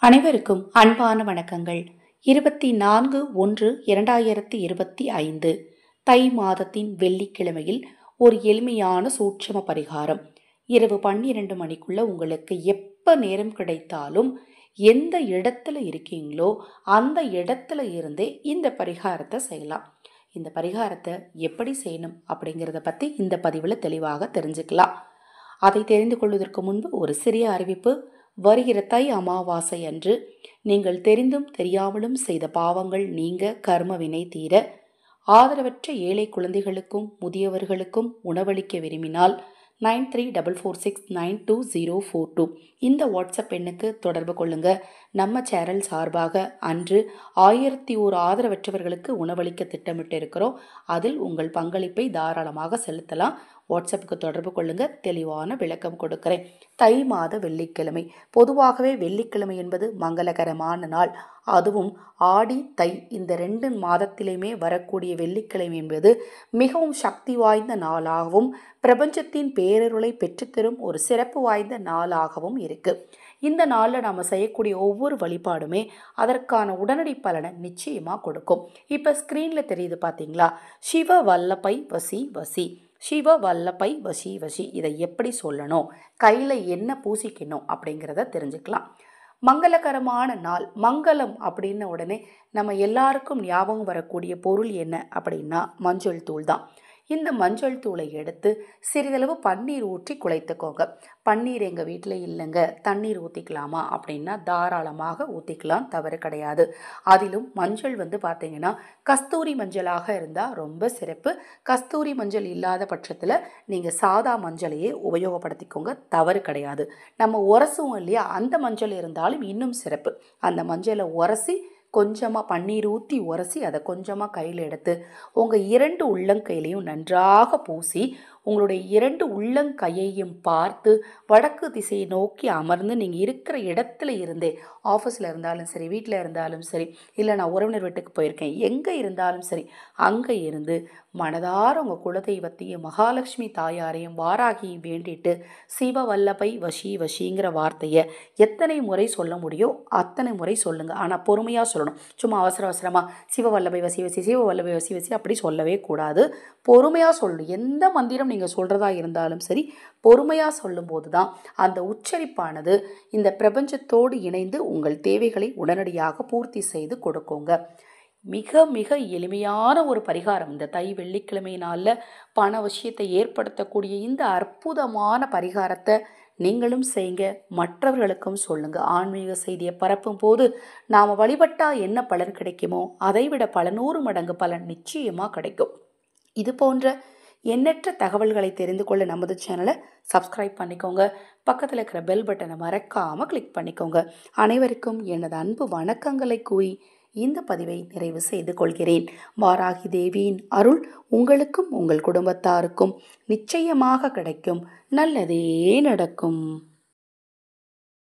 அனைவருக்கும் அன்பான வணக்கங்கள். 24/1/2025 தை மாதத்தின் வெள்ளிக்கிழமையில் ஒரு எளிமையான சூட்சம பரிகாரம். இரவு 12 மணிக்குள்ள உங்களுக்கு எப்ப நேரம் கிடைத்தாலும் எந்த இடத்துல இருக்கீங்களோ அந்த இடத்துல இருந்தே இந்த பரிகாரத்தை செய்யலாம். இந்த பரிகாரத்தை எப்படி செய்யணும் அப்படிங்கிறத பற்றி இந்த பதிவில் தெளிவாக தெரிஞ்சுக்கலாம். அதை தெரிந்து கொள்வதற்கு முன்பு ஒரு சிறிய அறிவிப்பு. வருகிற தை அமாவாசை அன்று நீங்கள் தெரிந்தும் தெரியாமலும் செய்த பாவங்கள் நீங்க, கர்ம வினை தீர, ஆதரவற்ற ஏழை குழந்தைகளுக்கும் முதியவர்களுக்கும் உணவளிக்க விரும்பினால் 9344692042 இந்த வாட்ஸ்அப் எண்ணுக்கு தொடர்பு கொள்ளுங்க. நம்ம சேனல் சார்பாக அன்று 1001 ஆதரவற்றவர்களுக்கு உணவளிக்க திட்டமிட்டு இருக்கிறோம். அதில் உங்கள் பங்களிப்பை தாராளமாக செலுத்தலாம். வாட்ஸ்அப்புக்கு தொடர்பு கொள்ளுங்க, தெளிவான விளக்கம் கொடுக்கிறேன். தை மாத வெள்ளிக்கிழமை. பொதுவாகவே வெள்ளிக்கிழமை என்பது மங்களகரமான நாள். அதுவும் ஆடி தை இந்த 2 மாதத்திலுமே வரக்கூடிய வெள்ளிக்கிழமை என்பது மிகவும் சக்தி வாய்ந்த நாளாகவும் பிரபஞ்சத்தின் பேரருளை பெற்றுத்தரும் ஒரு சிறப்பு வாய்ந்த நாளாகவும் இருக்கு. இந்த நாளில் நாம் செய்யக்கூடிய ஒவ்வொரு வழிபாடுமே அதற்கான உடனடி பலனை நிச்சயமாக கொடுக்கும். இப்போ ஸ்க்ரீனில் தெரியுது பார்த்தீங்களா, சிவ வல்லபை வசி வசி, சிவ வல்லபை வசி வசி. இதை எப்படி சொல்லணும், கையில் என்ன பூசிக்கணும் அப்படிங்கிறத தெரிஞ்சுக்கலாம். மங்களகரமான நாள். மங்களம் அப்படின்ன உடனே நம்ம எல்லாருக்கும் ஞாபகம் வரக்கூடிய பொருள் என்ன அப்படின்னா மஞ்சள் தூள் தான். இந்த மஞ்சள் தூளை எடுத்து சிறிதளவு பன்னீர் ஊற்றி குழைத்துக்கோங்க. பன்னீர் எங்கள் வீட்டில் இல்லைங்க, தண்ணீர் ஊற்றிக்கலாமா அப்படின்னா தாராளமாக ஊற்றிக்கலாம், தவறு கிடையாது. அதிலும் மஞ்சள் பார்த்தீங்கன்னா கஸ்தூரி மஞ்சளாக இருந்தால் ரொம்ப சிறப்பு. கஸ்தூரி மஞ்சள் இல்லாத பட்சத்தில் நீங்கள் சாதா மஞ்சளையே உபயோகப்படுத்திக்கோங்க, தவறு கிடையாது. நம்ம உரசுவோம் இல்லையா, அந்த மஞ்சள் இருந்தாலும் இன்னும் சிறப்பு. அந்த மஞ்சளை உரசி கொஞ்சமாக பன்னீர் ஊற்றி உரசி அதை கொஞ்சமாக கையில் எடுத்து உங்கள் 2 உள்ளங்கையிலையும் நன்றாக பூசி உங்களுடைய 2 உள்ளங்கையையும் பார்த்து வடக்கு திசையை நோக்கி அமர்ந்து நீங்கள் இருக்கிற இடத்துல இருந்தே, ஆஃபீஸில் இருந்தாலும் சரி, வீட்டில் இருந்தாலும் சரி, இல்லை நான் உறவினர் வீட்டுக்கு போயிருக்கேன், எங்கே இருந்தாலும் சரி, அங்கே இருந்து மனதார உங்கள் குலதெய்வத்தையும் மகாலட்சுமி தாயாரையும் வாராகியும் வேண்டிட்டு சிவ வல்லபை வசி வசிங்கிற வார்த்தையை எத்தனை முறை சொல்ல முடியோ அத்தனை முறை சொல்லுங்கள். ஆனால் பொறுமையாக சொல்லணும். சும்மா அவசர அவசரமாக சிவ வல்லபை வசி வசி, சிவ வல்லபை வசி வசி அப்படி சொல்லவே கூடாது. பொறுமையாக சொல்லணும். எந்த மந்திரம் நீங்கள் சொல்கிறதா இருந்தாலும் சரி, பொறுமையாக சொல்லும்போது தான் அந்த உச்சரிப்பானது இந்த பிரபஞ்சத்தோடு இணைந்து உங்கள் தேவைகளை உடனடியாக பூர்த்தி செய்து கொடுக்குங்க. மிக மிக எளிமையான ஒரு பரிகாரம். இந்த தை வெள்ளிக்கிழமை நாளில் பண விஷயத்தை ஏற்படுத்தக்கூடிய இந்த அற்புதமான பரிகாரத்தை நீங்களும் செய்யுங்க, மற்றவர்களுக்கும் சொல்லுங்க. ஆன்மீக செய்தியை பரப்பும் போது நாம் வழிபட்டால் என்ன பலன் கிடைக்குமோ அதை விட பல 100 மடங்கு பலன் நிச்சயமாக கிடைக்கும். இது போன்ற எண்ணற்ற தகவல்களை தெரிந்து கொள்ள நமது சேனலை சப்ஸ்கிரைப் பண்ணிக்கோங்க. பக்கத்தில் இருக்கிற பெல் பட்டனை மறக்காமல் கிளிக் பண்ணிக்கோங்க. அனைவருக்கும் எனது அன்பு வணக்கங்களை கூறி இந்த பதிவை நிறைவு செய்து கொள்கிறேன். வாராகி தேவியின் அருள் உங்களுக்கும் உங்கள் குடும்பத்தாருக்கும் நிச்சயமாக கிடைக்கும். நல்லதே நடக்கும்.